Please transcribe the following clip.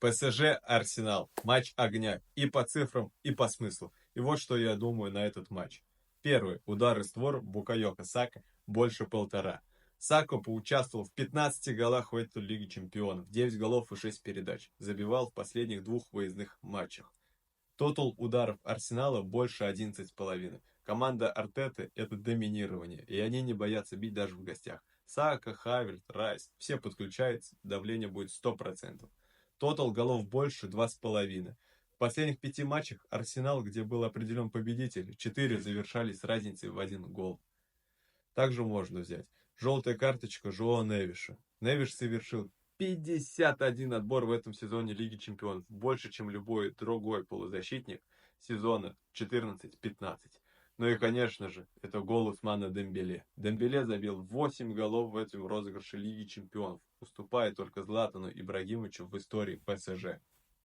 ПСЖ Арсенал. Матч огня и по цифрам, и по смыслу. И вот что я думаю на этот матч. Первый. Удар из створ Букайоко Сака больше 1,5. Сако поучаствовал в 15 голах в этой Лиге Чемпионов. 9 голов и 6 передач. Забивал в последних 2 выездных матчах. Тотал ударов Арсенала больше 11,5. Команда Артеты — это доминирование, и они не боятся бить даже в гостях. Сака, Хаверт, Райс, все подключаются, давление будет 100%. Тотал голов больше 2,5. В последних 5 матчах Арсенал, где был определен победитель, 4 завершались с разницей в 1 гол. Также можно взять желтая карточка Жоа Невиша. Невиш совершил 51 отбор в этом сезоне Лиги Чемпионов. Больше, чем любой другой полузащитник сезона 14-15. Ну и, конечно же, это гол Усмана Дембеле. Дембеле забил 8 голов в этом розыгрыше Лиги Чемпионов, уступая только Златану Ибрагимовичу в истории ПСЖ.